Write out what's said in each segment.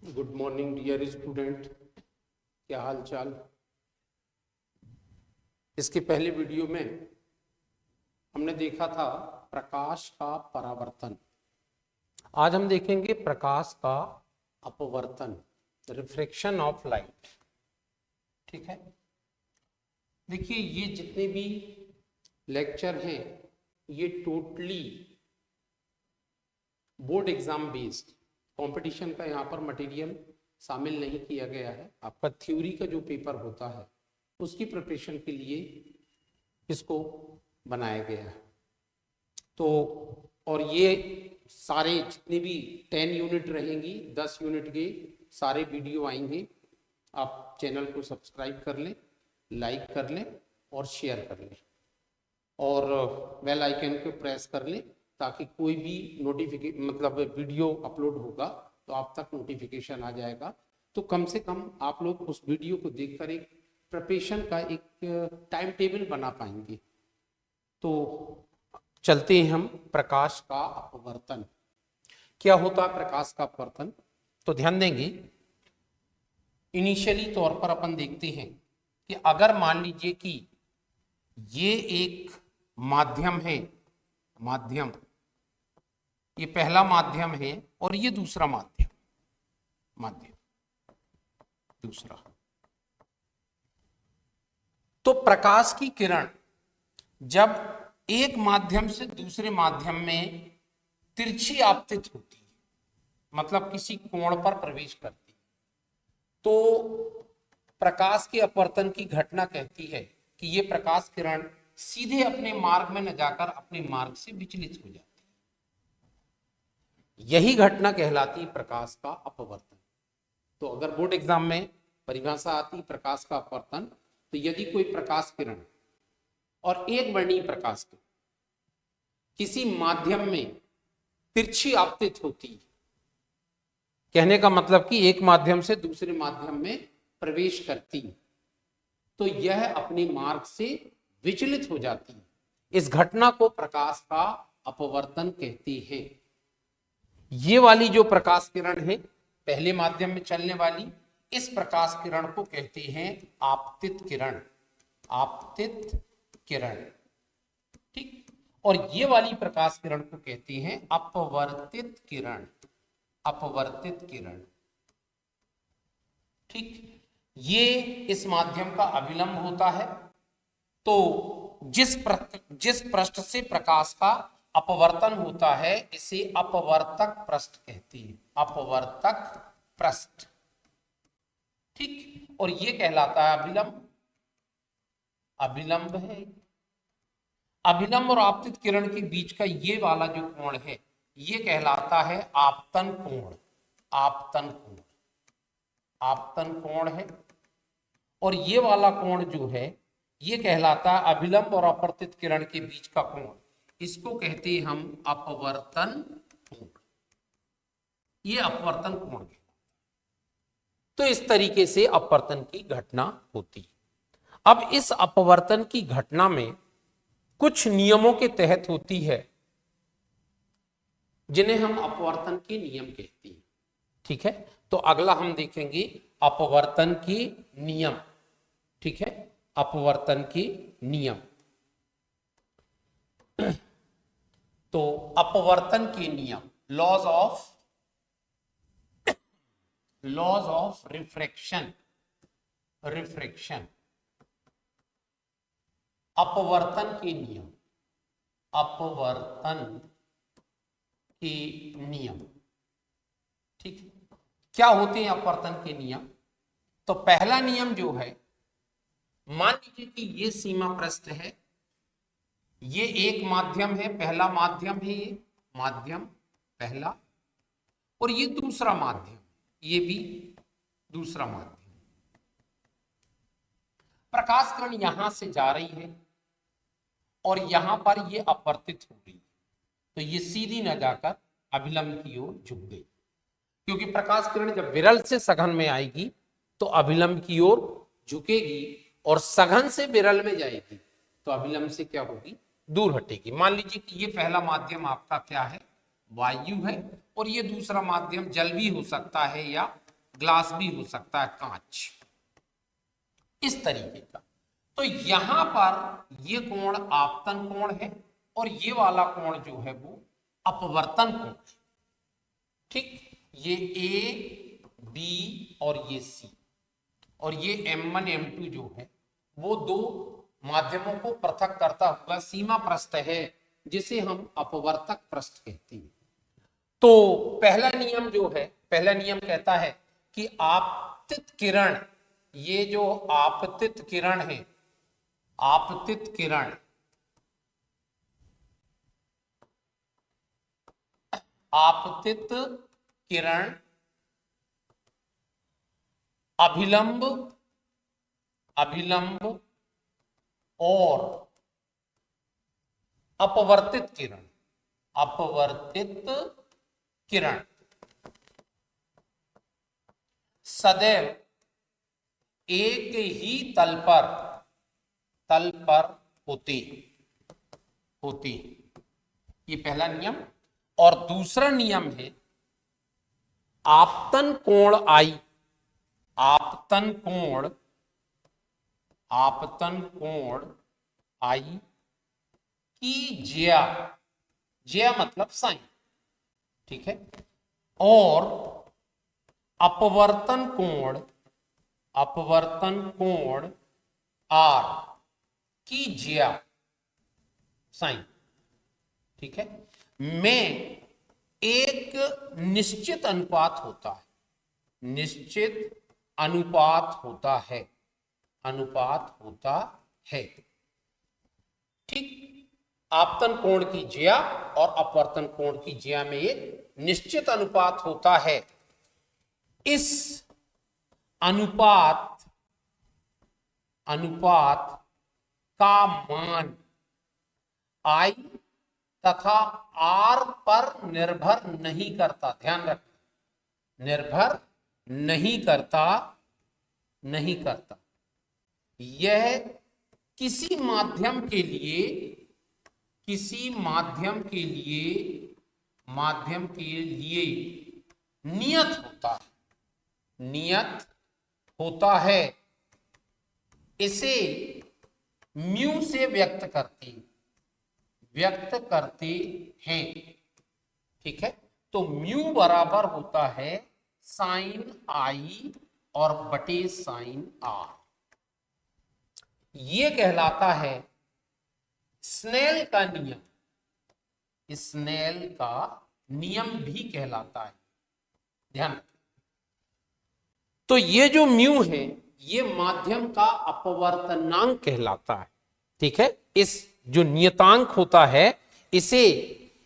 Good morning dear student, क्या हाल चाल। इसके पहले वीडियो में हमने देखा था प्रकाश का परावर्तन। आज हम देखेंगे प्रकाश का अपवर्तन, रिफ्रैक्शन ऑफ लाइट। ठीक है, देखिए ये जितने भी लेक्चर हैं ये totally board exam based, competition का यहाँ पर मटेरियल शामिल नहीं किया गया है। आपका थ्योरी का जो पेपर होता है उसकी प्रिपरेशन के लिए इसको बनाया गया है। तो और ये सारे जितने भी 10 यूनिट रहेंगी, 10 यूनिट के सारे वीडियो आएंगे। आप चैनल को सब्सक्राइब कर लें, लाइक कर लें और शेयर कर लें और बेल आइकन को प्रेस कर लें ताकि कोई भी मतलब वीडियो अपलोड होगा तो आप तक नोटिफिकेशन आ जाएगा। तो कम से कम आप लोग उस वीडियो को देखकर एक प्रिपरेशन का एक टाइम टेबल बना पाएंगे। तो चलते हैं हम प्रकाश का अपवर्तन। क्या होता है प्रकाश का अपवर्तन? तो ध्यान देंगे, इनिशियली तौर पर अपन देखते हैं कि अगर मान लीजिए कि ये एक माध्यम है, माध्यम, ये पहला माध्यम है और ये दूसरा माध्यम, माध्यम दूसरा। तो प्रकाश की किरण जब एक माध्यम से दूसरे माध्यम में तिरछी आपतित होती है, मतलब किसी कोण पर प्रवेश करती है, तो प्रकाश के अपवर्तन की घटना कहती है कि ये प्रकाश किरण सीधे अपने मार्ग में न जाकर अपने मार्ग से विचलित हो जाती है। यही घटना कहलाती है प्रकाश का अपवर्तन। तो अगर बोर्ड एग्जाम में परिभाषा आती प्रकाश का अपवर्तन, तो यदि कोई प्रकाश किरण और एक वर्णीय प्रकाश किरण किसी माध्यम में तिरछी आपतित होती, कहने का मतलब कि एक माध्यम से दूसरे माध्यम में प्रवेश करती, तो यह अपने मार्ग से विचलित हो जाती। इस घटना को प्रकाश का अपवर्तन कहते हैं। ये वाली जो प्रकाश किरण है पहले माध्यम में चलने वाली, इस प्रकाश किरण को कहते हैं आपतित किरण, आपतित किरण। ठीक, और ये वाली प्रकाश किरण को कहते हैं अपवर्तित किरण, अपवर्तित किरण। ठीक, ये इस माध्यम का अभिलंब होता है। तो जिस पृष्ठ से प्रकाश का अपवर्तन होता है इसे अपवर्तक पृष्ठ कहती है, अपवर्तक पृष्ठ। ठीक, और ये कहलाता है अभिलंब, अभिलंब है। अभिलंब और आपतित किरण के बीच का ये वाला जो कोण है ये कहलाता है आपतन कोण, आपतन कोण, आपतन कोण है। और ये वाला कोण जो है ये कहलाता है अभिलंब और अपवर्तित किरण के बीच का कोण, इसको कहते हैं हम अपवर्तन कोण। ये अपवर्तन कोण है। तो इस तरीके से अपवर्तन की घटना होती है। अब इस अपवर्तन की घटना में कुछ नियमों के तहत होती है जिन्हें हम अपवर्तन के नियम कहते हैं। ठीक है, तो अगला हम देखेंगे अपवर्तन की नियम। ठीक है, अपवर्तन की नियम। तो अपवर्तन के नियम, लॉज ऑफ रिफ्रैक्शन, रिफ्रैक्शन, अपवर्तन के नियम, अपवर्तन के नियम। ठीक, क्या होते हैं अपवर्तन के नियम? तो पहला नियम जो है, मान लीजिए कि ये सीमा पृष्ठ है, ये एक माध्यम है, पहला माध्यम है, ये माध्यम पहला, और ये दूसरा माध्यम, ये भी दूसरा माध्यम। प्रकाश किरण यहां से जा रही है और यहां पर ये अपवर्तित हो रही है, तो ये सीधी न जाकर अभिलंब की ओर झुक गई, क्योंकि प्रकाश किरण जब विरल से सघन में आएगी तो अभिलंब की ओर झुकेगी और सघन से विरल में जाएगी तो अभिलंब से क्या होगी, दूर हटेगी। मान लीजिए कि ये पहला माध्यम आपका क्या है, वायु है, और ये दूसरा माध्यम जल भी हो सकता है या ग्लास भी हो सकता है, कांच, इस तरीके का। तो यहां पर ये कोण आपतन कोण है और ये वाला कोण जो है वो अपवर्तन कोण है। ठीक, ये ए बी और ये सी और ये M1 M2 जो है वो दो माध्यमों को पृथक करता हुआ सीमा पृष्ठ है, जिसे हम अपवर्तक पृष्ठ कहते हैं। तो पहला नियम जो है, पहला नियम कहता है कि आपतित किरण, ये जो आपतित किरण है, आपतित किरण, आपतित किरण अभिलंब, अभिलंब और अपवर्तित किरण, अपवर्तित किरण सदैव एक ही तल पर होती, ये पहला नियम। और दूसरा नियम है आपतन कोण आई, आपतन कोण, आपतन कोण आई की ज्या, ज्या मतलब साइन, ठीक है, और अपवर्तन कोण, अपवर्तन कोण आर की ज्या साइन, ठीक है, में एक निश्चित अनुपात होता है, निश्चित अनुपात होता है, अनुपात होता है। ठीक, आपतन कोण की ज्या और अपवर्तन कोण की ज्या में एक निश्चित अनुपात होता है। इस अनुपात, अनुपात का मान I तथा R पर निर्भर नहीं करता, ध्यान रखना, निर्भर नहीं करता, नहीं करता। यह किसी माध्यम के लिए, किसी माध्यम के लिए, माध्यम के लिए नियत होता है, नियत होता है। इसे म्यू से व्यक्त करते, व्यक्त करते हैं, ठीक है। तो म्यू बराबर होता है साइन आई और बटे साइन आर, ये कहलाता है स्नेल का नियम, स्नेल का नियम भी कहलाता है, ध्यान। तो ये जो म्यू है ये माध्यम का अपवर्तनांक कहलाता है, ठीक है। इस जो नियतांक होता है इसे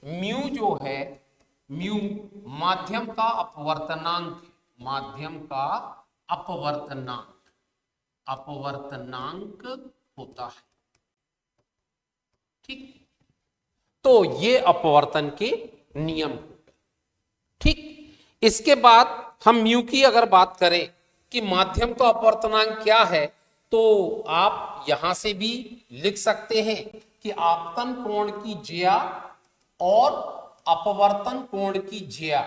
म्यू जो है, म्यू माध्यम का अपवर्तनांक, माध्यम का अपवर्तनांक, अपवर्तनांक होता है, ठीक। तो ये अपवर्तन के नियम, ठीक। इसके बाद हम म्यू की अगर बात करें कि माध्यम का अपवर्तनांक क्या है, तो आप यहां से भी लिख सकते हैं कि आपतन कोण की ज्या और अपवर्तन कोण की ज्या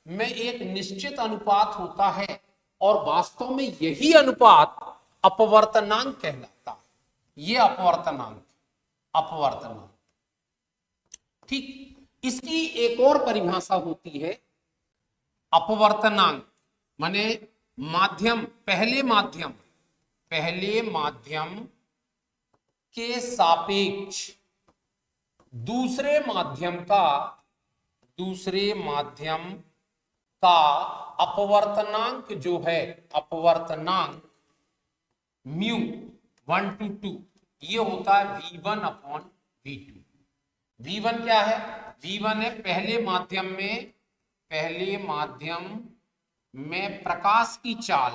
में एक निश्चित अनुपात होता है और वास्तव में यही अनुपात अपवर्तनांक कहलाता है, ये अपवर्तनांक, अपवर्तनांक, ठीक। इसकी एक और परिभाषा होती है अपवर्तनांक, माने माध्यम, पहले माध्यम, पहले माध्यम के सापेक्ष दूसरे माध्यम का, दूसरे माध्यम का अपवर्तनांक जो है, अपवर्तनांक म्यू 1 to 2 ये होता है V1 अपॉन V2। V1 क्या है? V1 है पहले माध्यम में, पहले माध्यम में प्रकाश की चाल,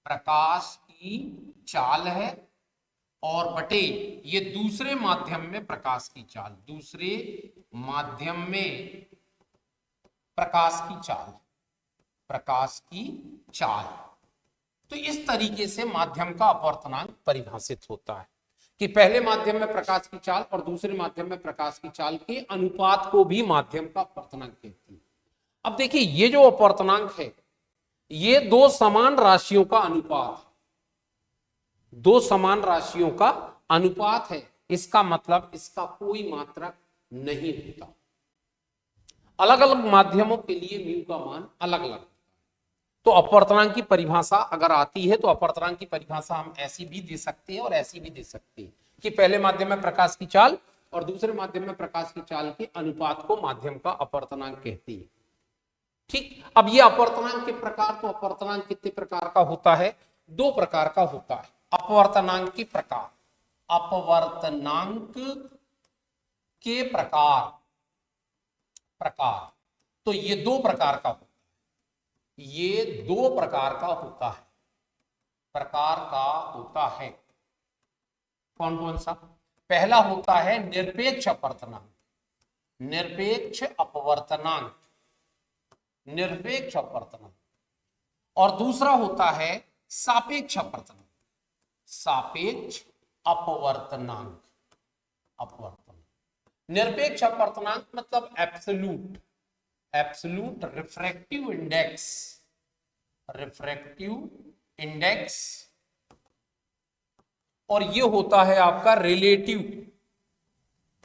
प्रकाश की चाल है, और बटे ये दूसरे माध्यम में प्रकाश की चाल, दूसरे माध्यम में प्रकाश की चाल, प्रकाश की चाल। तो इस तरीके से माध्यम का अपवर्तनांक परिभाषित होता है कि पहले माध्यम में प्रकाश की चाल और दूसरे माध्यम में प्रकाश की चाल के अनुपात को भी माध्यम का अपवर्तनांक कहते हैं। अब देखिए ये जो अपवर्तनांक है ये दो समान राशियों का अनुपात है, दो समान राशियों का अनुपात है। इसका मतलब इसका कोई मात्रक नहीं होता। अलग अलग माध्यमों के लिए म्यू का मान अलग अलग। तो अपवर्तनांक की परिभाषा अगर आती है तो अपवर्तनांक की परिभाषा हम ऐसी भी दे सकते हैं और ऐसी भी दे सकते हैं कि पहले माध्यम में प्रकाश की चाल और दूसरे माध्यम में प्रकाश की चाल के अनुपात को माध्यम का अपवर्तनांक कहती है। ठीक, अब ये अपवर्तनांक के प्रकार, तो अपवर्तनांक कितने प्रकार का होता है? दो प्रकार का होता है अपवर्तनांक के प्रकार। अपवर्तनांक के प्रकार तो ये दो प्रकार का होता है, ये दो प्रकार का होता है, कौन कौन सा? पहला होता है निरपेक्ष अपवर्तनांक, निरपेक्ष अपवर्तनांक, और दूसरा होता है सापेक्ष अपवर्तनांक, अपवर्तनांक। निरपेक्ष अपवर्तनांक मतलब एब्सोल्यूट रिफ्रैक्टिव इंडेक्स, और ये होता है आपका रिलेटिव,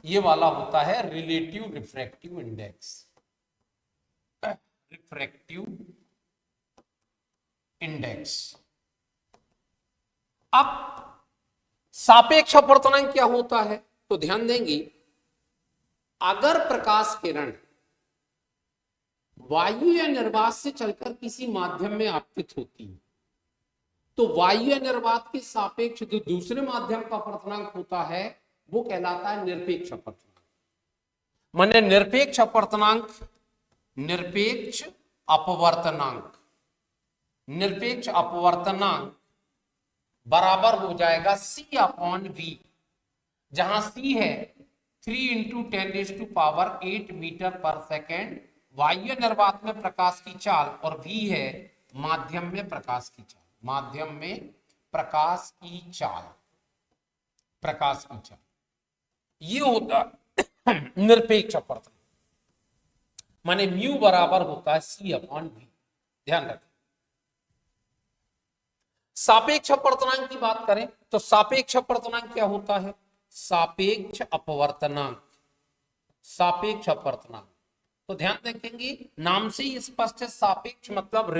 ये वाला होता है रिलेटिव रिफ्रैक्टिव इंडेक्स। अब सापेक्ष अपवर्तनांक क्या होता है? तो ध्यान देंगे, अगर प्रकाश किरण वायु या निर्वात से चलकर किसी माध्यम में आपतित होती है तो वायु या निर्वात के सापेक्ष जो दूसरे माध्यम का अपवर्तनांक होता है वो कहलाता है निरपेक्ष अपवर्तनांक। माने निरपेक्ष अपवर्तनांक बराबर हो जाएगा C/V, जहां C है 3 × 10⁸ मीटर पर सेकेंड वायु निर्वात में प्रकाश की चाल, और V है माध्यम में प्रकाश की चाल, ये होता निरपेक्ष अपवर्तनांक। माने म्यू बराबर होता है C/V। ध्यान रखें। सापेक्ष अपवर्तनांक की बात करें तो सापेक्ष अपवर्तनांक क्या होता है? सापेक्ष अपवर्तनांक तो ध्यान रखेंगे, नाम से ही स्पष्ट है, सापेक्ष मतलब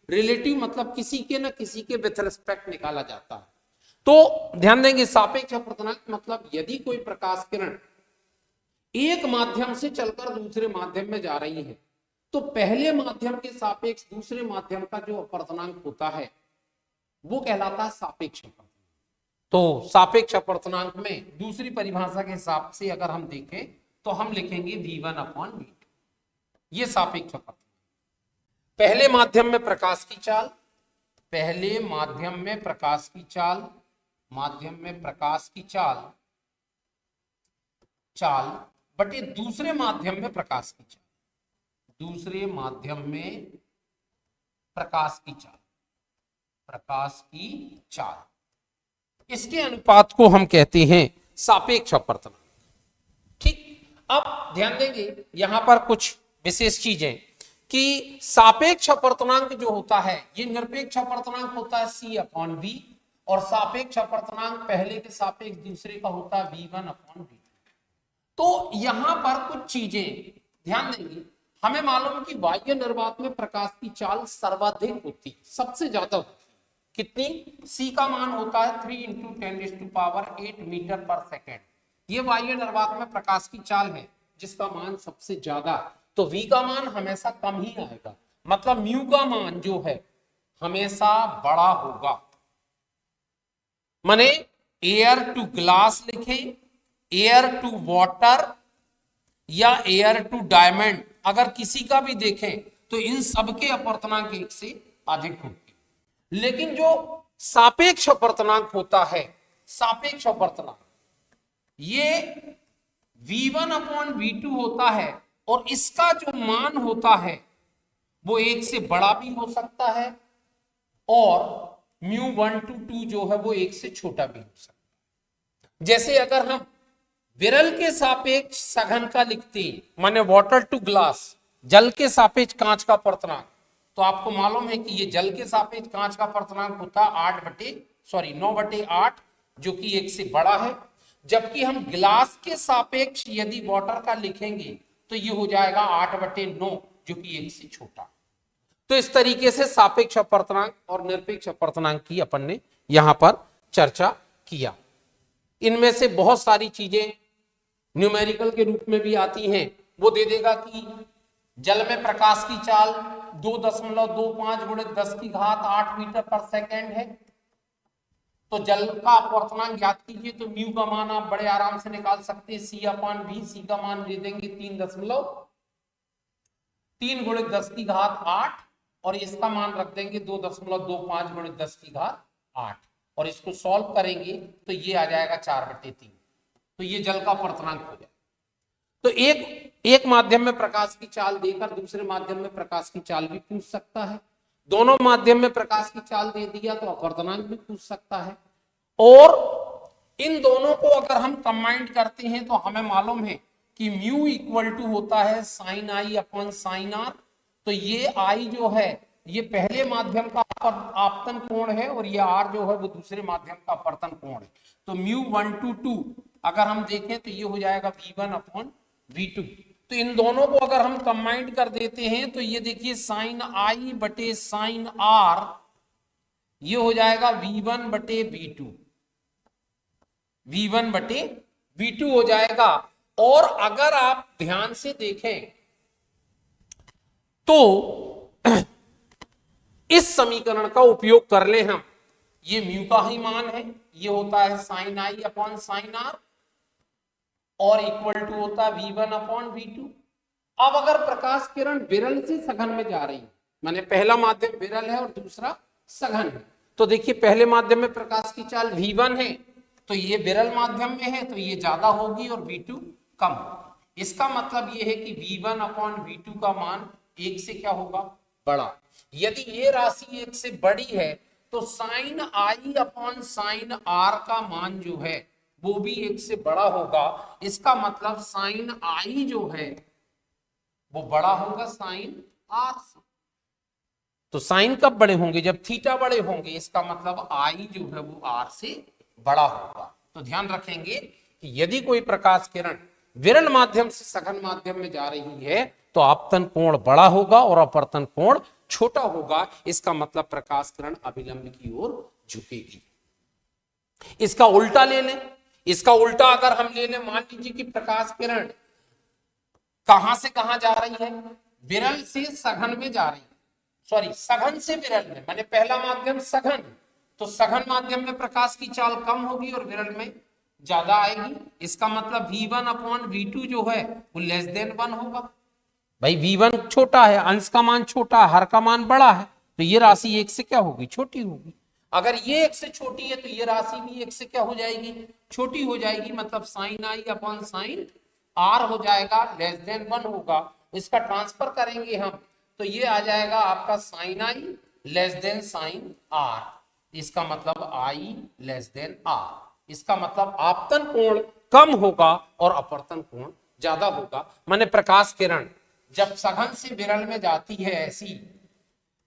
रिलेटिव मतलब किसी के न किसी के विथ रिस्पेक्ट निकाला जाता है। तो ध्यान देंगे, सापेक्ष अपवर्तनांक मतलब यदि कोई प्रकाश किरण एक माध्यम से चलकर दूसरे माध्यम में जा रही है तो पहले माध्यम के सापेक्ष दूसरे माध्यम का जो अपवर्तनांक होता है वो कहलाता है सापेक्ष अपवर्तनांक। तो सापेक्ष अपवर्तनांक में दूसरी परिभाषा के हिसाब से अगर हम देखें तो हम लिखेंगे V1/V2। ये सापेक्ष अपवर्तनांक। पहले माध्यम में प्रकाश की चाल बटे दूसरे माध्यम में प्रकाश की चाल, इसके अनुपात को हम कहते हैं सापेक्ष अपवर्तनांक। ठीक, अब ध्यान देंगे यहां पर कुछ विशेष चीजें कि सापेक्ष अपवर्तनांक जो होता है ये निरपेक्ष अपवर्तनांक होता है C/V, और सापेक्ष अपवर्तनांक पहले के सापेक्ष दूसरे का होता है V1/V2। तो यहां पर कुछ चीजें ध्यान देंगे, हमें मालूम कि वायु निर्वात में प्रकाश की चाल सर्वाधिक होती, सबसे ज्यादा होती। कितनी? C का मान होता है 3 × 10⁸ मीटर पर सेकेंड। ये वायु निर्वात में प्रकाश की चाल है जिसका मान सबसे ज्यादा, तो V का मान हमेशा कम ही आएगा, मतलब म्यू का मान जो है हमेशा बड़ा होगा। माने एयर टू ग्लास लिखे, एयर टू वाटर या एयर टू डायमंड, अगर किसी का भी देखें तो इन सबके अपवर्तनांक एक से अधिक होंगे। लेकिन जो सापेक्ष अपवर्तनांक होता है, सापेक्ष अपवर्तनांक ये V1/V2 होता है, और इसका जो मान होता है वो एक से बड़ा भी हो सकता है और μ1 जो है वो एक से छोटा भी हो सकता है। जैसे अगर हम विरल के सापेक्ष सघन का लिखते हैं, माने वाटर टू ग्लास, जल के सापेक्ष कांच का अपवर्तनांक, तो आपको मालूम है कि ये जल के सापेक्ष कांच का अपर्तनांक होता है 9/8 जो कि 1 से बड़ा है, जबकि हम ग्लास के सापेक्ष यदि वाटर का लिखेंगे तो ये हो जाएगा 8/9 जो कि 1 से छोटा। तो इस तरीके से सापेक्ष अपर्तनांक और निरपेक्ष अपर्तनांक की अपन ने यहां पर चर्चा किया। इनमें से बहुत सारी चीजें न्यूमेरिकल के रूप में भी आती हैं। वो दे देगा कि जल में प्रकाश की चाल 2.25 गुणित 10⁸ मीटर पर सेकेंड है। तो जल का अपवर्तनांक ज्ञात कीजिए, तो म्यू का मान आप बड़े आराम से निकाल सकते हैं, C/V। सी का मान दे देंगे 3.3 गुणित 10⁸, और इसका मान रख देंगे 2.25 गुणित 10⁸, और इसको सॉल्व करेंगे तो ये आ जाएगा 4/3। तो ये जल का अपवर्तनांक हो जाए। तो एक माध्यम में प्रकाश की चाल देकर दूसरे माध्यम में प्रकाश की चाल भी पूछ सकता है। दोनों माध्यम में प्रकाश की चाल दे दिया तो अपवर्तनांक भी पूछ सकता है। और इन दोनों को अगर हम कंबाइंड करते हैं तो हमें मालूम है कि म्यू इक्वल टू होता है sin I upon sin R। तो ये I जो है ये पहले माध्यम का आपतन कोण है और ये R जो है वो दूसरे माध्यम का अपवर्तन कोण है। तो म्यू 1 to 2 अगर हम देखें तो ये हो जाएगा V1 अपॉन V2। तो इन दोनों को अगर हम कंबाइंड कर देते हैं तो ये देखिए sin I बटे sin R ये हो जाएगा V1 बटे V2, V1 बटे V2 हो जाएगा। और अगर आप ध्यान से देखें तो इस समीकरण का उपयोग कर ले हम, ये म्यू का ही मान है, ये होता है sin I upon sin R और इक्वल टू होता है V1 अपॉन V2। अब अगर प्रकाश किरण विरल से सघन में जा रही है, माने पहला माध्यम विरल है और दूसरा सघन है, तो देखिए पहले माध्यम में प्रकाश की चाल V1 है तो ये विरल माध्यम में है तो ये ज्यादा होगी और V2 कम होगी। इसका मतलब ये है कि V1 अपॉन V2 का मान 1 से क्या होगा, बड़ा। यदि ये राशि 1 से बड़ी है तो sin I upon sin R का मान जो है वो भी 1 से बड़ा होगा। इसका मतलब sin I जो है वो बड़ा होगा sin R से। तो साइन कब बड़े होंगे, जब थीटा बड़े होंगे। इसका मतलब I जो है वो R से बड़ा होगा। तो ध्यान रखेंगे कि यदि कोई प्रकाश किरण विरल माध्यम से सघन माध्यम में जा रही है तो आपतन कोण बड़ा होगा और अपवर्तन कोण छोटा होगा। इसका मतलब प्रकाश किरण अभिलंब की ओर झुकेगी। इसका उल्टा ले लें, इसका उल्टा अगर हम ले लें, मान लीजिए कि प्रकाश किरण कहां से कहां जा रही है, विरल से सघन में जा रही है, सॉरी सघन से विरल में, माने पहला माध्यम सघन, तो सघन माध्यम में प्रकाश की चाल कम होगी और विरल में ज्यादा आएगी। इसका मतलब V1 अपॉन V2 जो है वो लेस देन 1 होगा। भाई V1 छोटा है, अंश का मान छोटा, हर का मान बड़ा है, तो ये राशि 1 से क्या होगी, छोटी होगी। अगर ये 1 से छोटी है तो ये राशि भी 1 से क्या हो जाएगी, छोटी हो जाएगी। मतलब sin I upon sin R हो जाएगा लेस देन 1 होगा। इसका ट्रांसफर करेंगे हम तो ये आ जाएगा आपका sin I less than sin R। इसका मतलब I लेस देन R। इसका मतलब आपतन कोण कम होगा और अपवर्तन कोण ज्यादा होगा। माने प्रकाश किरण जब सघन से विरल में जाती है ऐसी,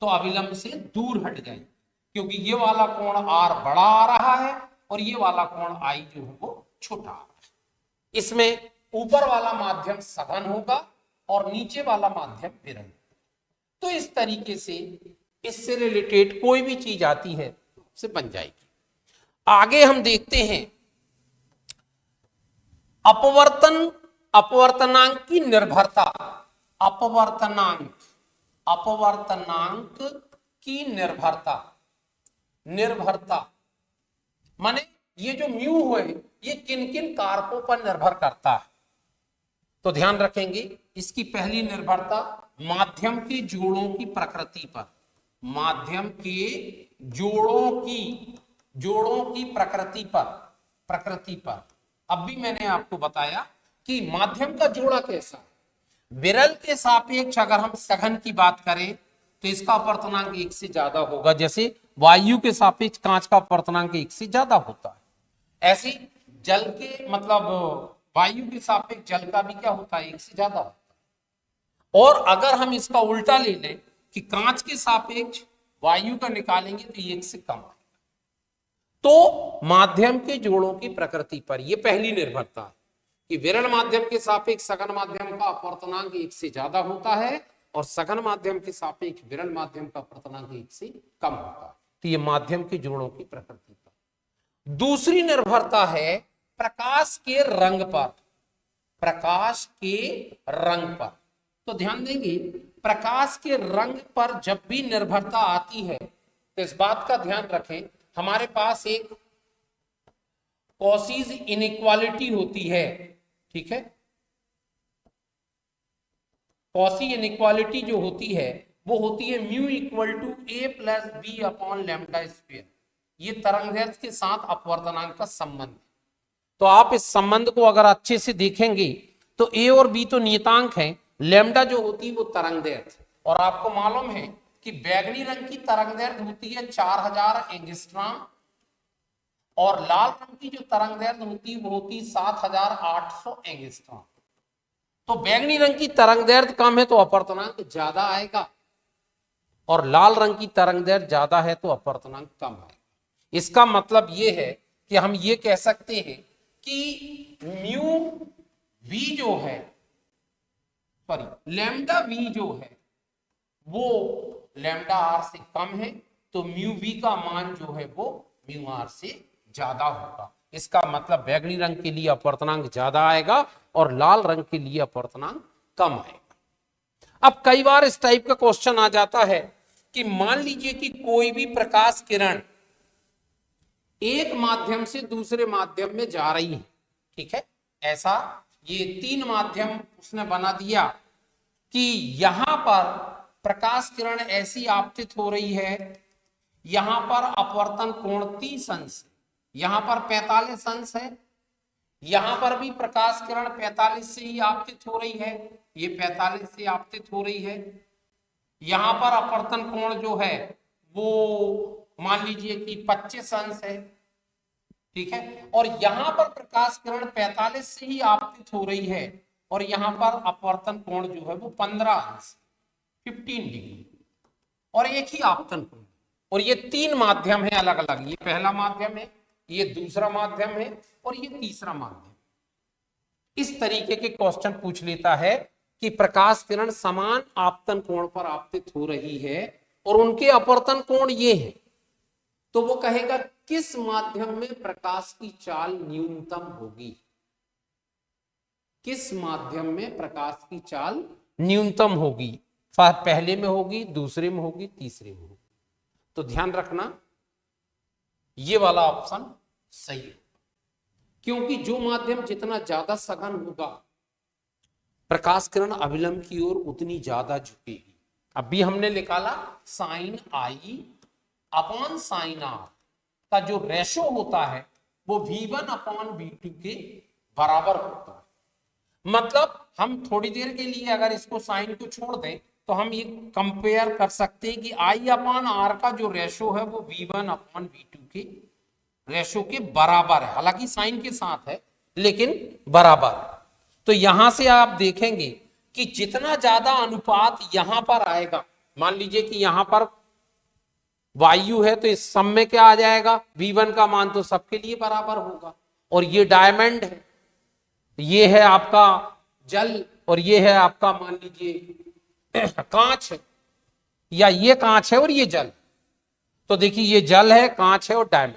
तो अभिलंब से दूर हट जाए, क्योंकि ये वाला कोण R बड़ा आ रहा है और ये वाला कोण I जो है वो छोटा आ रहा है। इसमें ऊपर वाला माध्यम सघन होगा और नीचे वाला माध्यम विरल। तो इस तरीके से इससे रिलेटेड कोई भी चीज आती है से बन जाएगी। आगे हम देखते हैं अपवर्तनांक की निर्भरता। अपवर्तनांक की निर्भरता माने ये जो म्यू है ये किन किन कारकों पर निर्भर करता है। तो ध्यान रखेंगे इसकी पहली निर्भरता माध्यम के जोड़ों की प्रकृति पर, माध्यम के जोड़ों की प्रकृति पर। अब भी मैंने आपको बताया कि माध्यम का जोड़ा कैसा, विरल के सापेक्ष अगर हम सघन की बात करें तो इसका अपवर्तनांक 1 से ज्यादा होगा। जैसे वायु के सापेक्ष कांच का अपवर्तनांक 1 से ज्यादा होता है, ऐसे जल के मतलब वायु के सापेक्ष जल का भी क्या होता है, 1 से ज्यादा होता है। और अगर हम इसका उल्टा ले लें कि कांच के सापेक्ष वायु का निकालेंगे तो ये 1 से कम आएगा। तो माध्यम के जोड़ों की प्रकृति पर ये पहली निर्भरता है कि विरल माध्यम के सापेक्ष सघन माध्यम का अपवर्तनांक 1 से ज्यादा होता है और सघन माध्यम के सापेक्ष विरल माध्यम का अपवर्तनांक 1 से कम होता है। तो ये माध्यम के जोड़ों की प्रकृति पर। दूसरी निर्भरता है प्रकाश के रंग पर। प्रकाश के रंग पर तो ध्यान देंगे, प्रकाश के रंग पर जब भी निर्भरता आती है तो इस बात का ध्यान रखें, हमारे पास एक कॉसीज इनइक्वालिटी होती है, ठीक है। कॉसी इनइक्वालिटी जो होती है वो होती है mu equal to A plus B upon lambda square. ये तरंगदैर्घ्य के साथ अपवर्तनांक का संबंध है। तो आप इस संबंध को अगर अच्छे से देखेंगे तो ए और बी तो नियतांक हैं, लैम्डा जो होती है वो तरंगदैर्घ्य। और आपको मालूम है कि बैगनी रंग की तरंगदैर्घ्य होती है 4000 एंगस्ट्रॉम और लाल रंग की जो तरंगदैर्घ्य होती है वो होती है 7800 एंगस्ट्रॉम। तो बैगनी रंग की तरंगदैर्घ्य कम है तो अपवर्तनांक ज्यादा आएगा और लाल रंग की तरंगदैर्घ्य ज्यादा है तो अपवर्तनांक कम आएगा। इसका मतलब यह है कि हम ये कह सकते हैं कि म्यू वी जो है, सॉरी लैम्डा वी जो है वो लैम्डा आर से कम है, तो म्यू वी का मान जो है वो म्यू आर से ज्यादा होगा। इसका मतलब बैगनी रंग के लिए अपवर्तनांक ज्यादा आएगा और लाल रंग के लिए अपवर्तनांक कम आएगा। अब कई बार इस टाइप का क्वेश्चन आ जाता है कि मान लीजिए कि कोई भी प्रकाश किरण एक माध्यम से दूसरे माध्यम में जा रही है, ठीक है। ऐसा ये 3 माध्यम उसने बना दिया कि यहां पर प्रकाश किरण ऐसी आपतित हो रही है, यहां पर अपवर्तन कोण 30 अंश, यहां पर 45 अंश है, यहां पर भी प्रकाश किरण 45 से ही आपतित हो रही है, ये 45 से आपतित हो रही है। यहां पर अपवर्तन कोण जो है वो मान लीजिए कि 25 अंश है, ठीक है। और यहां पर प्रकाश किरण 45 से ही आपतित हो रही है और यहां पर अपवर्तन कोण जो है वो 15 अंश 15 डिग्री और एक ही आपतन कोण। और ये 3 माध्यम है अलग अलग, ये पहला माध्यम है, ये दूसरा माध्यम है और ये तीसरा माध्यम। इस तरीके के क्वेश्चन पूछ लेता है कि प्रकाश किरण समान आपतन कोण पर आपतित हो रही है और उनके अपवर्तन कोण ये है, तो वो कहेगा किस माध्यम में प्रकाश की चाल न्यूनतम होगी, किस माध्यम में प्रकाश की चाल न्यूनतम होगी, पहले में होगी, दूसरे में होगी, तीसरे में होगी। तो ध्यान रखना ये वाला ऑप्शन सही है, क्योंकि जो माध्यम जितना ज्यादा सघन होगा प्रकाश किरण अभिलंब की ओर उतनी ज्यादा झुकेगी। अभी हमने निकाला sine I upon sine R का जो रेशो होता है वो V1 अपॉन V2 के बराबर होता है। मतलब हम थोड़ी देर के लिए अगर इसको साइन को छोड़ दें तो हम ये कंपेयर कर सकते हैं कि I अपॉन आर का जो रेशो है वो V1 अपॉन V2 के रेशो के बराबर है, हालांकि साइन के साथ है लेकिन बराबर है। तो यहां से आप देखेंगे कि जितना ज्यादा अनुपात यहां पर आएगा, मान लीजिए कि यहां पर वायु है तो इस सम में क्या आ जाएगा, V1 का मान तो सबके लिए बराबर होगा। और ये डायमंड है, ये है आपका जल और ये है आपका मान लीजिए कांच है, या ये कांच है और ये जल। तो देखिए ये जल है, कांच है और डायमंड,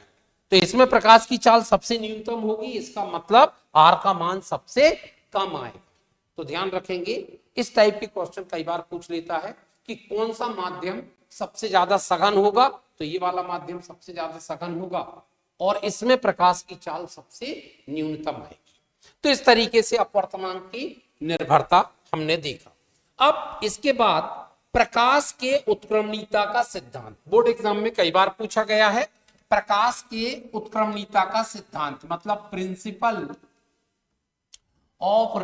तो इसमें प्रकाश की चाल सबसे न्यूनतम होगी, इसका मतलब आर का मान सबसे कम आएगा। तो ध्यान रखेंगे इस टाइप के क्वेश्चन कई बार पूछ लेता है कि कौन सा माध्यम सबसे ज्यादा सघन होगा, तो ये वाला माध्यम सबसे ज्यादा सघन होगा और इसमें प्रकाश की चाल सबसे न्यूनतम आएगी। तो इस तरीके से अपवर्तनांक की निर्भरता हमने देखा। अब इसके बाद प्रकाश के उत्क्रमणीयता का सिद्धांत बोर्ड एग्जाम में कई बार पूछा गया है। प्रकाश के उत्क्रमणीयता का सिद्धांत मतलब principle of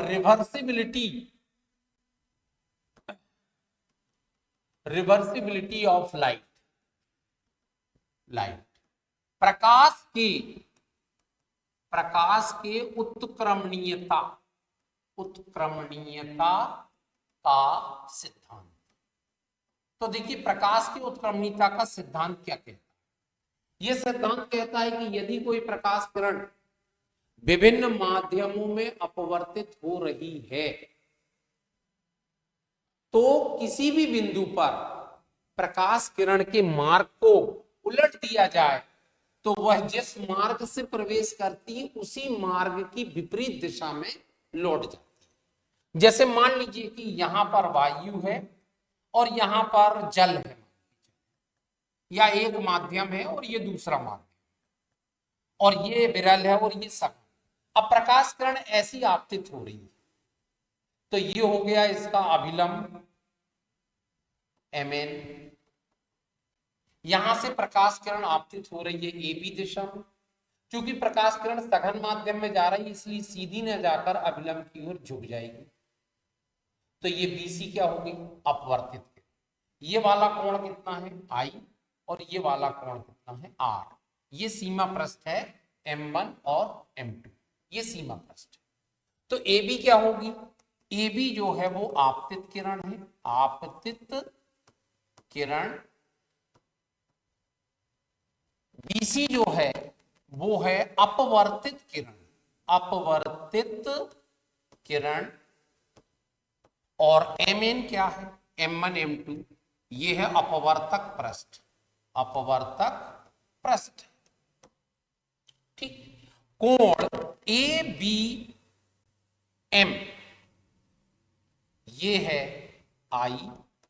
reversibility of light. प्रकाश के उत्क्रमणीयता का सिद्धांत। तो देखिए प्रकाश की उत्क्रमणीयता का सिद्धांत क्या कहता है। यह सिद्धांत कहता है कि यदि कोई प्रकाश किरण विभिन्न माध्यमों में अपवर्तित हो रही है तो किसी भी बिंदु पर प्रकाश किरण के मार्ग को उलट दिया जाए तो वह जिस मार्ग से प्रवेश करती है उसी मार्ग की विपरीत दिशा में लौट जाती है। जैसे मान लीजिए कि यहां पर वायु है और यहां पर जल है, या एक माध्यम है और ये दूसरा माध्यम, और ये विरल है और ये सघन। अब प्रकाश किरण ऐसी आपतित हो रही है तो ये हो गया इसका अभिलंब Mn। यहां से प्रकाश किरण आपतित हो रही है AB दिशा में। क्योंकि प्रकाश किरण सघन माध्यम में जा रही है इसलिए सीधी न जाकर अभिलंब की ओर झुक जाएगी। तो ये BC क्या होगी, अपवर्तित। ये वाला कोण कितना है I और ये वाला कोण कितना है R। ये सीमा पृष्ठ है M1 और M2, ये सीमा पृष्ठ। तो AB क्या होगी, AB जो है वो आपतित किरण है, आपतित किरण। BC जो है वो है अपवर्तित किरण, अपवर्तित किरण। और Mn क्या है, M1 M2, ये है अपवर्तक पृष्ठ, अपवर्तक पृष्ठ। ठीक। कोण ABM ये है I,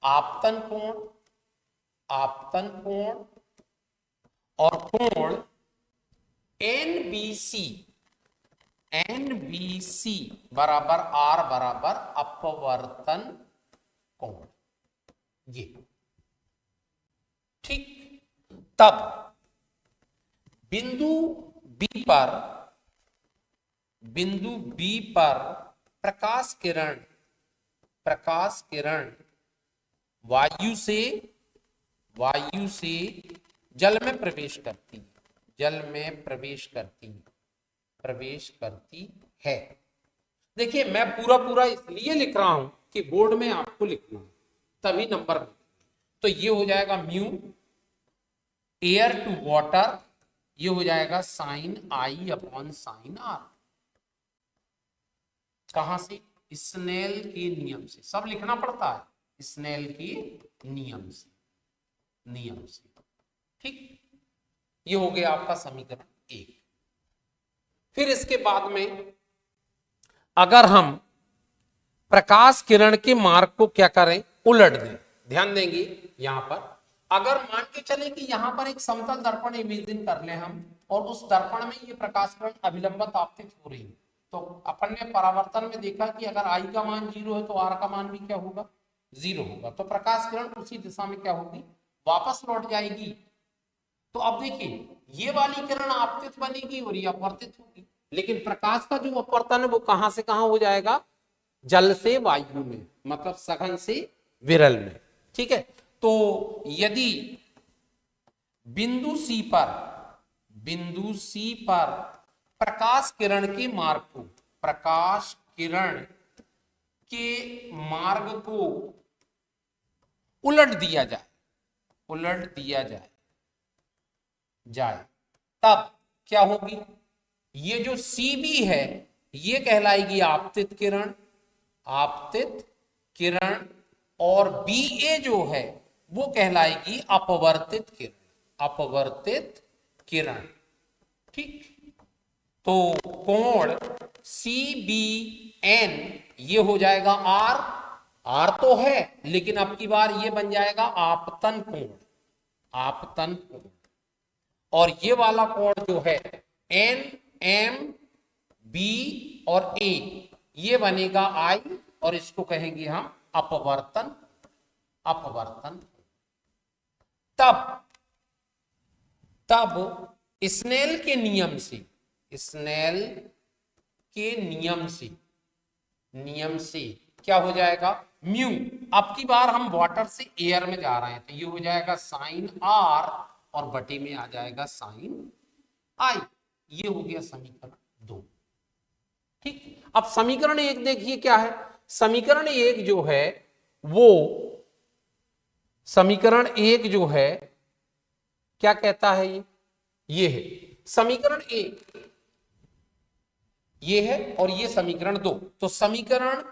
आपतन कोण, आपतन कोण। और कोण NBC, NBC बराबर R बराबर अपवर्तन कोण, ये। ठीक। तब बिंदु B पर, बिंदु B पर प्रकाश किरण, प्रकाश किरण वायु से जल में प्रवेश करती है, जल में प्रवेश करती है। देखिए मैं पूरा इसलिए लिख रहा हूं कि बोर्ड में आपको लिखना है तभी नंबर। तो ये हो जाएगा म्यू एयर टू वाटर, ये हो जाएगा sine I upon sine R। कहां से, स्नेल के नियम से। सब लिखना पड़ता है स्नेल के नियम से, नियम से। ठीक। ये हो गया आपका समीकरण 1। फिर इसके बाद में अगर हम प्रकाश किरण के मार्ग को क्या करें, उलट दें। ध्यान देंगे यहां पर, अगर मान के चले कि यहां पर एक समतल दर्पण इमेजिन कर लें हम, और उस दर्पण में ये प्रकाश किरण अभिलंबत आपतित हो रही है, तो अपन ने परावर्तन में देखा कि अगर I का मान 0 है तो R का मान भी क्या होगा, 0 होगा। तो प्रकाश किरण उसी दिशा में क्या होगी, वापस लौट जाएगी। तो अब देखिए ये वाली किरण आपतित बनेगी और ये अपवर्तित होगी, लेकिन प्रकाश का जो अपवर्तन है वो कहां से कहां हो जाएगा, जल से वायु में, मतलब सघन से विरल में। ठीक है। तो यदि बिंदु C पर, बिंदु C पर प्रकाश किरण के मार्ग को, प्रकाश किरण के मार्ग को उलट दिया जाए, उलट दिया जाए, तब क्या होगी, ये जो CB है ये कहलाएगी आपतित किरण, आपतित किरण। और BA जो है वो कहलाएगी अपवर्तित किरण, अपवर्तित किरण। ठीक। तो कोण CBN ये हो जाएगा R तो है लेकिन अब की बार ये बन जाएगा आपतन कोण, आपतन कोण। और ये वाला कोण जो है NMB और A ये बनेगा I, और इसको कहेंगे हम अपवर्तन, अपवर्तन। तब स्नेल के नियम से, स्नेल के नियम से क्या हो जाएगा, म्यू। अब की बार हम वाटर से एयर में जा रहे हैं तो ये हो जाएगा साइन R और बटे में आ जाएगा साइन I। ये हो गया समीकरण 2। ठीक। अब समीकरण 1 देखिए क्या है, समीकरण 1 जो है वो समीकरण 1 जो है क्या कहता है, ये है समीकरण 1, ये है, और ये समीकरण 2। तो समीकरण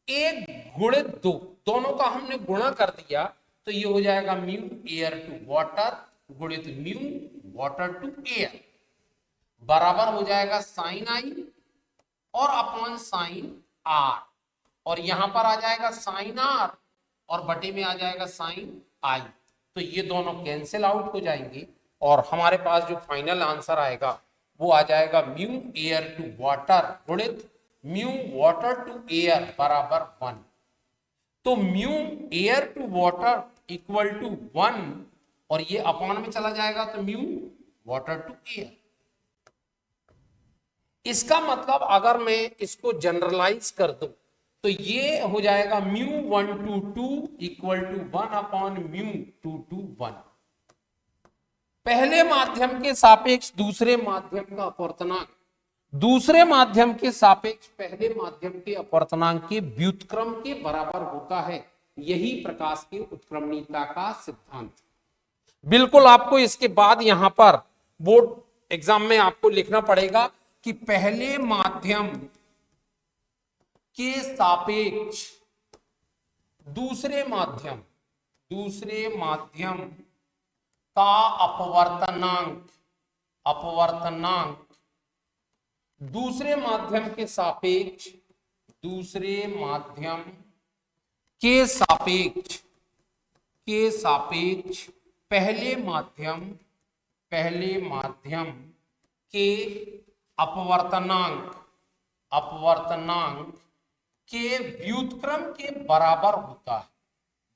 1 गुणित 2 दोनों का हमने गुणा कर दिया तो ये हो जाएगा म्यू एयर टू वाटर गुणित म्यू वाटर टू एयर बराबर हो जाएगा साइन आई और अपॉन साइन आर, और यहां पर आ जाएगा साइन आर और बटे में आ जाएगा साइन आई। तो ये दोनों कैंसिल आउट हो जाएंगे और हमारे पास जो फाइनल आंसर आएगा वो आ जाएगा म्यू एयर टू वाटर गुणित म्यू वाटर टू एयर बराबर 1। तो mu air to water equal to 1 और ये अपॉन में चला जाएगा तो म्यू वाटर टू एयर। इसका मतलब अगर मैं इसको जनरलाइज कर दूं तो ये हो जाएगा mu 1 to 2 equal to 1 upon mu 2 to 1। पहले माध्यम के सापेक्ष दूसरे माध्यम का अपवर्तनांक दूसरे माध्यम के सापेक्ष पहले माध्यम के अपवर्तनांक के व्युत्क्रम के बराबर होता है। यही प्रकाश की उत्क्रमणीयता का सिद्धांत। बिल्कुल आपको इसके बाद यहां पर बोर्ड एग्जाम में आपको लिखना पड़ेगा कि पहले माध्यम के सापेक्ष दूसरे माध्यम का अपवर्तनांक दूसरे माध्यम के सापेक्ष पहले माध्यम के अपवर्तनांक के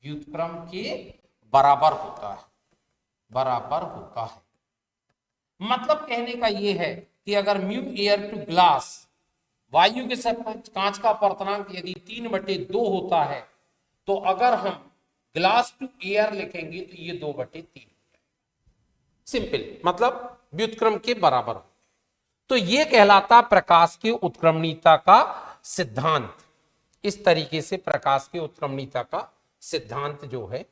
व्युत्क्रम के बराबर होता है। मतलब कहने का यह है कि अगर म्यू एयर टू ग्लास वायु के सापेक्ष कांच का अपवर्तनांक यदि 3/2 होता है तो अगर हम ग्लास टू एयर लिखेंगे तो ये 2/3 सिंपल, मतलब व्युत्क्रम के बराबर। तो ये कहलाता प्रकाश की उत्क्रमणीयता का सिद्धांत। इस तरीके से प्रकाश की उत्क्रमणीयता का सिद्धांत जो है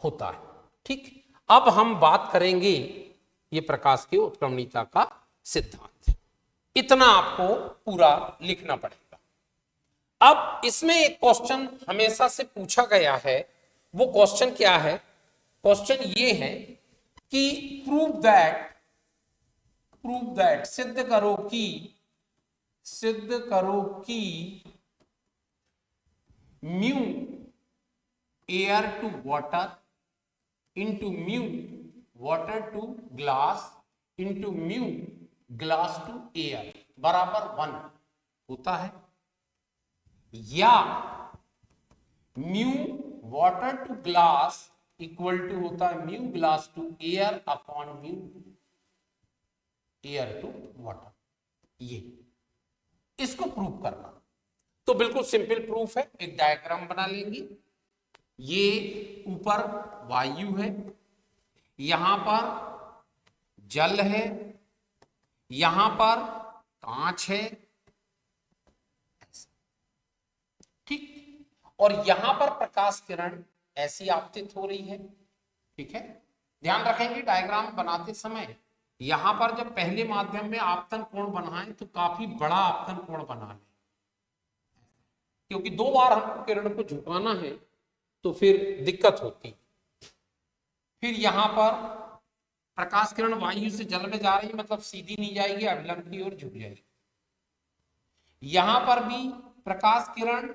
होता है। ठीक, अब हम बात करेंगे ये प्रकाश की उत्क्रमणीयता का सिद्धांत। इतना आपको पूरा लिखना पड़ेगा। अब इसमें एक क्वेश्चन हमेशा से पूछा गया है, वो क्वेश्चन क्या है? क्वेश्चन ये है कि प्रूव दैट सिद्ध करो कि mu air to water into mu water to glass into mu glass to air बराबर 1 होता है, या mu water to glass equal to होता है mu glass to air upon mu air to water. ये इसको प्रूव करना तो बिल्कुल सिंपल प्रूफ है। एक डायग्राम बना लेंगे। ये ऊपर वायु है, यहां पर जल है, यहां पर कांच है, ठीक, और यहां पर प्रकाश किरण ऐसी आपतित हो रही है। ठीक है, ध्यान रखेंगे डायग्राम बनाते समय यहां पर जब पहले माध्यम में आपतन कोण बनाएं तो काफी बड़ा आपतन कोण बना लें, क्योंकि 2 बार हमको किरण को झुकाना है तो फिर दिक्कत होती। फिर यहां पर प्रकाश किरण वायु से जल में जा रही है, मतलब सीधी नहीं जाएगी, अभिलंब की ओर झुक जाएगी। यहां पर भी प्रकाश किरण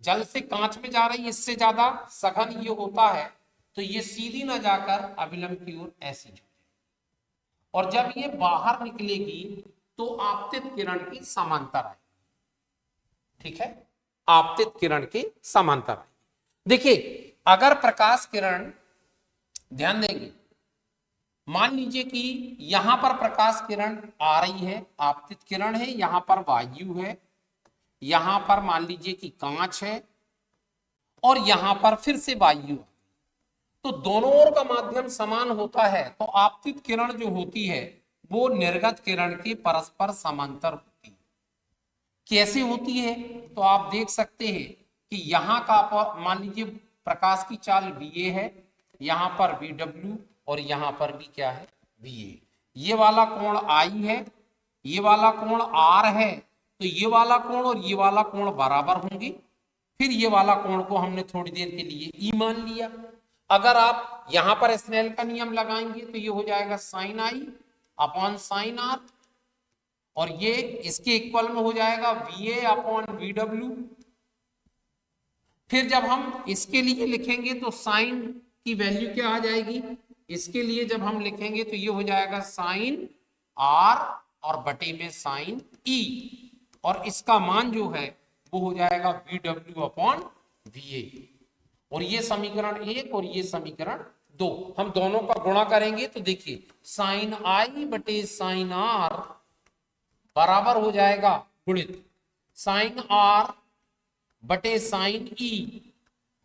जल से कांच में जा रही है, इससे ज्यादा सघन ये होता है तो ये सीधी ना जाकर अभिलंब की ओर ऐसी झुक, और जब ये बाहर निकलेगी तो आपतित किरण की समांतर आएगी। ठीक है, आपतित किरण की समांतर आएगी। देखिए, अगर प्रकाश किरण, ध्यान देंगे, मान लीजिए कि यहां पर प्रकाश किरण आ रही है, आपतित किरण है, यहां पर वायु है, यहां पर मान लीजिए कि कांच है, और यहां पर फिर से वायु है, तो दोनों ओर का माध्यम समान होता है तो आपतित किरण जो होती है वो निर्गत किरण के परस्पर समांतर होती है। कैसे होती है? तो आप देख सकते हैं कि यहाँ का मान लीजिए प्रकाश की चाल VA है, यहाँ पर VW और यहाँ पर भी क्या है VA। ये वाला कोण I है, ये वाला कोण R है, तो ये वाला कोण और ये वाला कोण बराबर होंगे। फिर ये वाला कोण को हमने थोड़ी देर के लिए E मान लिया। अगर आप यहां पर स्नेल का नियम लगाएंगे तो ये हो जाएगा sin I upon sin R, और ये इसके इक्वल में हो जाएगा VA अपॉन VW। फिर जब हम इसके लिए लिखेंगे तो साइन की वैल्यू क्या आ जाएगी, इसके लिए जब हम लिखेंगे तो ये हो जाएगा साइन R और बटे में साइन E, और इसका मान जो है वो हो जाएगा VW अपॉन VA। और ये समीकरण 1 और ये समीकरण 2, हम दोनों का गुणा करेंगे तो देखिए साइन I बटे साइन R बराबर हो जाएगा गुणित साइन R बटे साइन E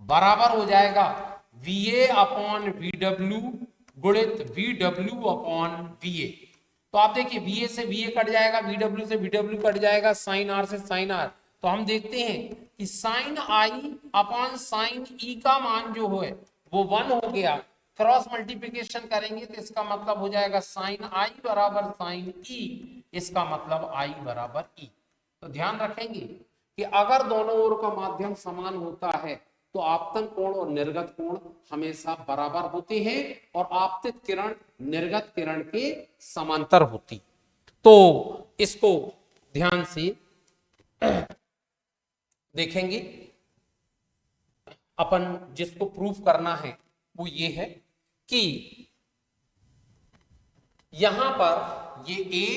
बराबर हो जाएगा VA अपॉन VW गुणित VW अपॉन VA। तो आप देखिए VA से VA कट जाएगा, VW से VW कट जाएगा, साइन R से साइन R। तो हम देखते हैं कि sine I upon sine E का मान जो है वो 1 हो गया। क्रॉस मल्टीप्लिकेशन करेंगे तो इसका मतलब हो जाएगा साइन I बराबर साइन E, इसका मतलब I बराबर E। तो ध्यान रखेंगे कि अगर दोनों ओर का माध्यम समान होता है तो आपतन कोण और निर्गत कोण हमेशा बराबर होते हैं और आपतित किरण निर्गत किरण के समांतर होती। तो इसको ध्यान से देखेंगे। अपन जिसको प्रूफ करना है वो ये है कि यहां पर ये A,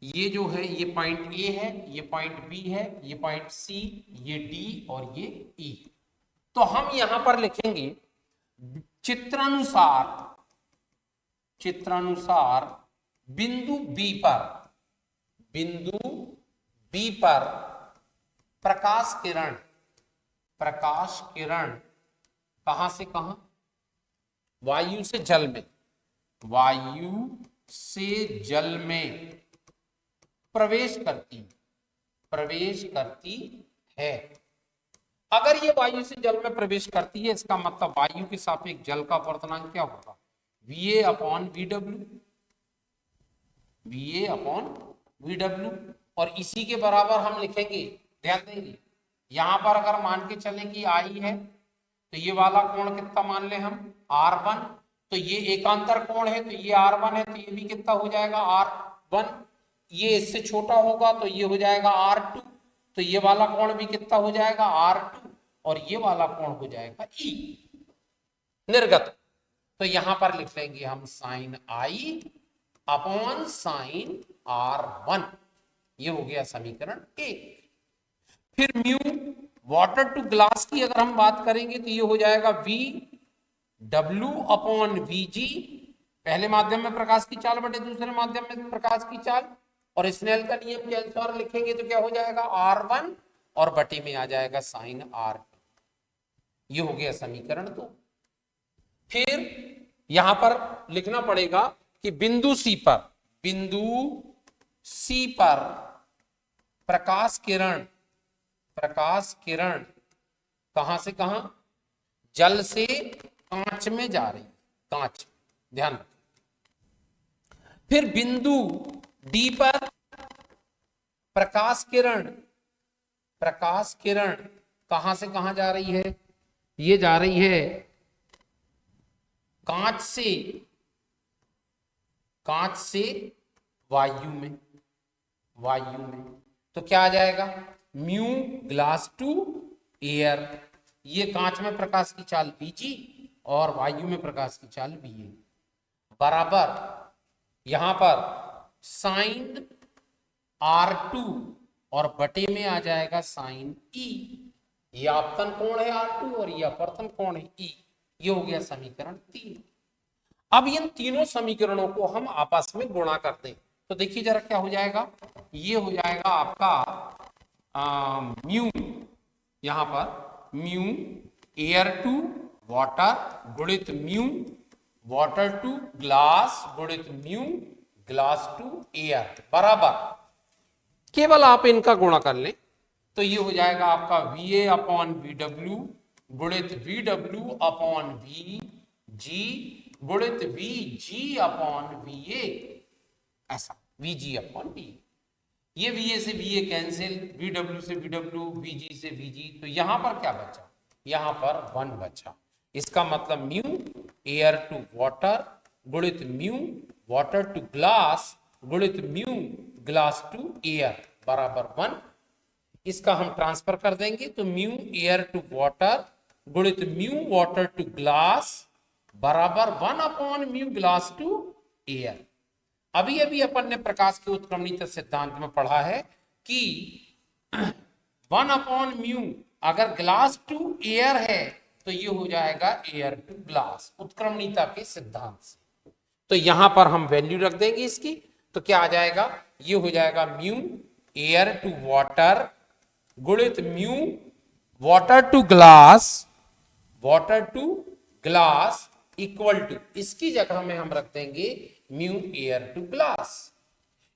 ये जो है ये पॉइंट A है, ये पॉइंट B है, ये पॉइंट C, ये D और ये E। तो हम यहां पर लिखेंगे चित्रानुसार बिंदु B पर प्रकाश किरण कहां से कहां, वायु से जल में प्रवेश करती है। अगर ये वायु से जल में प्रवेश करती है इसका मतलब वायु के सापेक्ष जल का अपवर्तनांक क्या होगा, VA अपॉन VW। और इसी के बराबर हम लिखेंगे, ध्यान देंगे यहां पर अगर मान के चलें कि I है तो ये वाला कोण कितना मान ले हम R1, तो ये एकांतर कोण है तो ये R1 है, तो ये भी कितना हो जाएगा R1। ये इससे छोटा होगा तो ये हो जाएगा R2, तो ये वाला कोण भी कितना हो जाएगा R2, और ये वाला कोण हो जाएगा E निर्गत। तो यहां पर लिख लेंगे हम sign I upon sign R1, ये हो गया समीकरण 1। फिर म्यू वाटर टू ग्लास की अगर हम बात करेंगे तो ये हो जाएगा VW अपॉन VG, पहले माध्यम में प्रकाश की चाल बटे दूसरे माध्यम में प्रकाश की चाल, और स्नेल का नियम के अनुसार लिखेंगे तो क्या हो जाएगा R1 और बटे में आ जाएगा साइन R, ये हो गया समीकरण 2। फिर यहां पर लिखना पड़ेगा कि बिंदु C पर प्रकाश किरण कहां से कहां, जल से कांच में जा रही, कांच, ध्यान रखें। फिर बिंदु D पर प्रकाश किरण कहां से कहां जा रही है, ये जा रही है कांच से वायु में। तो क्या आ जाएगा म्यू ग्लास टू एयर, ये कांच में प्रकाश की चाल VG और वायु में प्रकाश की चाल VA बराबर यहां पर साइन R2 और बटे में आ जाएगा साइन E। ये आपतन कोण है R2 और ये अपवर्तन कोण है E, ये हो गया समीकरण 3। अब इन तीनों समीकरणों को हम आपस में गुणा करते हैं तो देखिए जरा क्या हो जाएगा, ये हो जाएगा आपका म्यू, यहां पर म्यू एयर टू वाटर गुणित म्यू वाटर टू ग्लास गुणित म्यू ग्लास टू एयर बराबर, केवल आप इनका गुणा कर लें तो ये हो जाएगा आपका VA अपॉन VW गुणित VW अपॉन VG गुणित VG अपॉन VA, ऐसा VG अपॉन VA। ये VA से VA कैंसिल, VW से VW, VG से VG, तो यहां पर क्या बचा, यहां पर 1 बचा। इसका मतलब म्यू एयर टू वाटर गुणित म्यू वाटर टू ग्लास गुणित म्यू ग्लास टू एयर बराबर 1। इसका हम ट्रांसफर कर देंगे तो म्यू एयर टू वाटर गुणित म्यू वाटर टू ग्लास बराबर 1 upon mu glass to air. अभी अभी अपन ने प्रकाश के उत्क्रमणीयता सिद्धांत में पढ़ा है कि 1 अपॉन म्यू अगर ग्लास टू एयर है तो ये हो जाएगा एयर टू ग्लास, उत्क्रमणीयता के सिद्धांत से। तो यहां पर हम वैल्यू रख देंगे इसकी, तो क्या आ जाएगा, ये हो जाएगा म्यू एयर टू वाटर गुणित mu water to glass equal to, इसकी जगह में हम रख देंगे म्यू एयर टू ग्लास।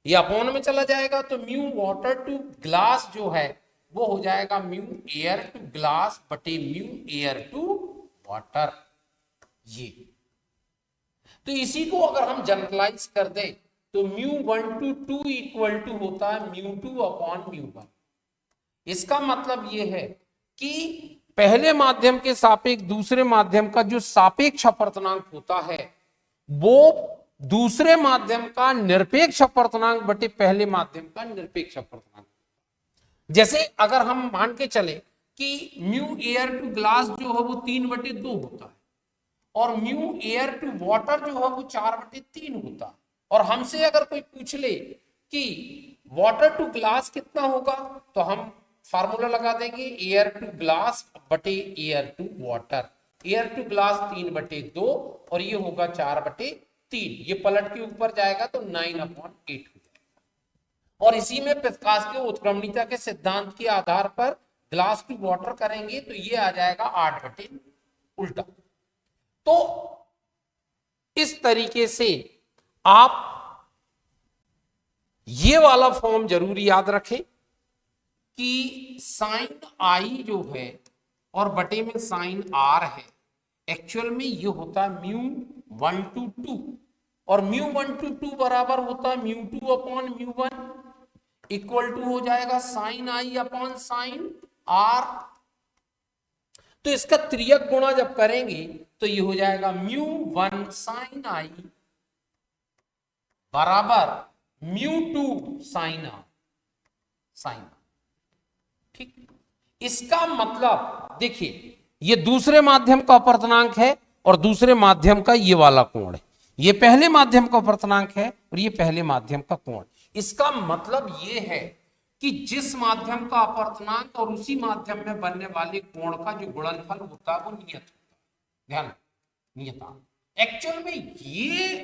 ये अपॉन में चला जाएगा तो म्यू वाटर टू ग्लास जो है वो हो जाएगा म्यू एयर टू ग्लास बटे म्यू एयर टू वाटर। ये तो इसी को अगर हम जनरलाइज कर दें तो म्यू 1 to 2 इक्वल टू होता है म्यू 2 अपॉन म्यू 1। इसका मतलब ये है कि पहले माध्यम के सापेक्ष दूसरे माध्यम का जो सापेक्ष अपवर्तनांक होता है वो दूसरे माध्यम का निरपेक्ष अपवर्तनांक बटे पहले माध्यम का निरपेक्ष अपवर्तनांक। जैसे अगर हम मान के चले कि म्यू एयर टू ग्लास जो है वो 3/2 होता है और म्यू एयर टू वाटर जो है वो 4/3 होता है, और हमसे अगर कोई पूछ ले कि वाटर टू ग्लास कितना होगा तो हम फार्मूला लगा देंगे एयर टू ग्लास बटे air to water. Air to glass 3/2 और ये होगा 4/3, ये पलट के ऊपर जाएगा तो 9/8 हो जाएगा। और इसी में प्रकाश के उत्क्रमणीयता के सिद्धांत के आधार पर ग्लास टू वाटर करेंगे तो ये आ जाएगा 8/, उल्टा। तो इस तरीके से आप ये वाला फॉर्म जरूर याद रखें कि साइन आई जो है और बटे में साइन आर है, एक्चुअल में ये होता है म्यू 1 to 2 और म्यू 1 to 2 बराबर होता है mu 2 upon mu 1 equal to हो जाएगा sine I upon sine R. तो इसका त्रियक गुणा जब करेंगे तो ये हो जाएगा म्यू 1 साइन आई बराबर म्यू 2 साइन आर, ठीक। इसका मतलब देखिए ये दूसरे माध्यम का अपवर्तनांक है और दूसरे माध्यम का ये वाला कोण है, ये पहले माध्यम का अपवर्तनांक है और ये पहले माध्यम का कोण। इसका मतलब ये है कि जिस माध्यम का अपवर्तनांक और उसी माध्यम में बनने वाले कोण का जो गुणनफल होता है वो नियत होता है। ध्यान, नियतांक एक्चुअल में ये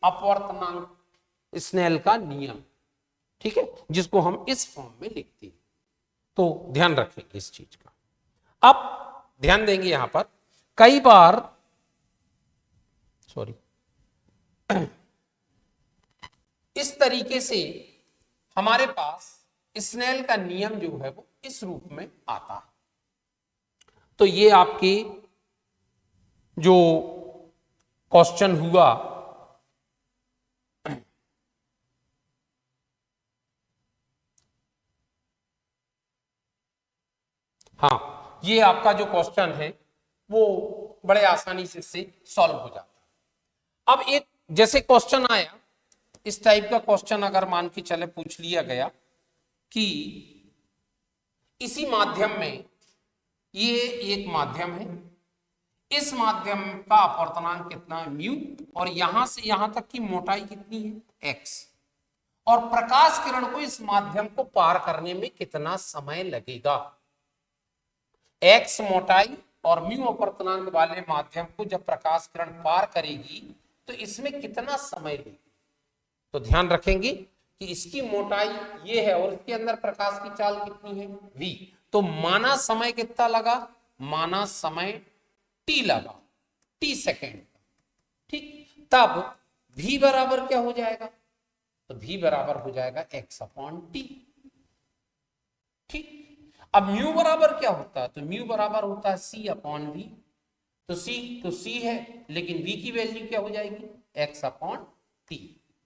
अपवर्तनांक स्नेल का नियम, ठीक है, जिसको हम इस फॉर्म में लिखते हैं। तो ध्यान रखेंगे इस चीज का। अब ध्यान देंगे यहां पर कई बार इस तरीके से हमारे पास स्नेल का नियम जो है वो इस रूप में आता है। तो ये आपके जो क्वेश्चन हुआ हाँ, ये आपका जो क्वेश्चन है वो बड़े आसानी से इससे सॉल्व हो जाता है। अब एक जैसे क्वेश्चन आया, इस टाइप का क्वेश्चन अगर मान के चले पूछ लिया गया कि इसी माध्यम में, ये एक माध्यम है, इस माध्यम का अपवर्तनांक कितना है म्यू और यहां से यहां तक की मोटाई कितनी है एक्स, और प्रकाश किरण को इस माध्यम को पार करने में कितना समय लगेगा। एक्स मोटाई और म्यू अपवर्तनांक वाले माध्यम को जब प्रकाश किरण पार करेगी तो इसमें कितना समय लगेगा। तो ध्यान रखेंगे कि इसकी मोटाई ये है और इसके अंदर प्रकाश की चाल कितनी है v, तो माना समय कितना लगा, माना समय t लगा, t सेकेंड, ठीक। तब v बराबर क्या हो जाएगा, तो v बराबर हो जाएगा x अपॉन टी, ठीक। अब म्यू बराबर क्या होता है, तो म्यू बराबर होता है सी अपॉन वी। तो सी है, लेकिन v की वैल्यू क्या हो जाएगी, x अपॉन टी।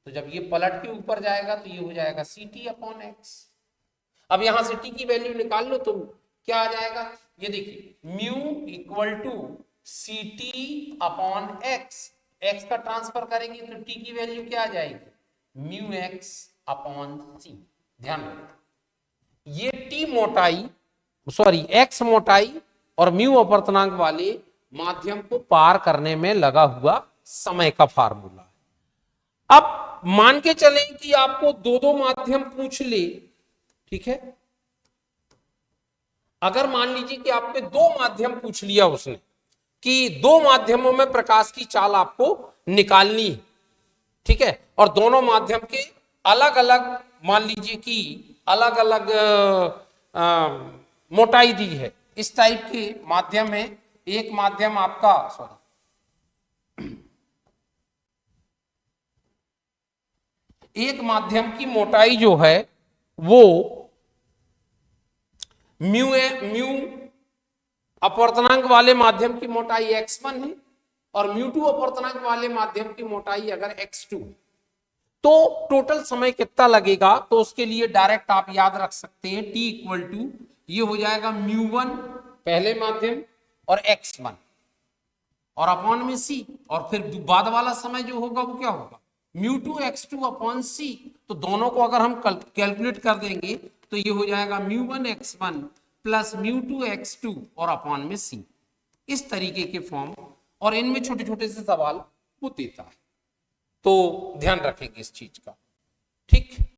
तो जब ये पलट के ऊपर जाएगा तो ये हो जाएगा सी टी अपॉन एक्स। अब यहां से t की वैल्यू निकाल लो तो क्या आ जाएगा, ये देखिए mu equal to C T upon X, X का ट्रांसफर करेंगे तो t की वैल्यू क्या आ जाएगी, म्यू एक्स अपॉन सी। ध्यान रखो ये t मोटाई, सॉरी x मोटाई और म्यू अपवर्तनांक वाले माध्यम को पार करने में लगा हुआ समय का फार्मूला है। अब मान के चलें कि आपको दो दो माध्यम पूछ ले, ठीक है, अगर मान लीजिए कि आपके दो माध्यम पूछ लिया उसने कि दो माध्यमों में प्रकाश की चाल आपको निकालनी है, ठीक है, और दोनों माध्यम के अलग अलग मान लीजिए कि अलग अलग मोटाई दी है, इस टाइप के माध्यम है, एक माध्यम आपका एक माध्यम की मोटाई जो है वो म्यू अपवर्तनांक वाले माध्यम की मोटाई x1 है और म्यू2 अपवर्तनांक वाले माध्यम की मोटाई अगर x2, तो टोटल समय कितना लगेगा, तो उसके लिए डायरेक्ट आप याद रख सकते हैं t इक्वल टू ये हो जाएगा म्यू1 पहले माध्यम और x1 और अपॉन में c, और फिर बाद वाला समय जो होगा वो क्या होगा, म्यू2 x2 अपॉन c। तो दोनों को अगर हम कैलकुलेट कर देंगे तो ये हो जाएगा म्यू1 x1 प्लस म्यू2 x2 और अपॉन में c। इस तरीके के फॉर्म, और इनमें छोटे छोटे से सवाल वो देता है, तो ध्यान रखेंगे इस चीज का, ठीक।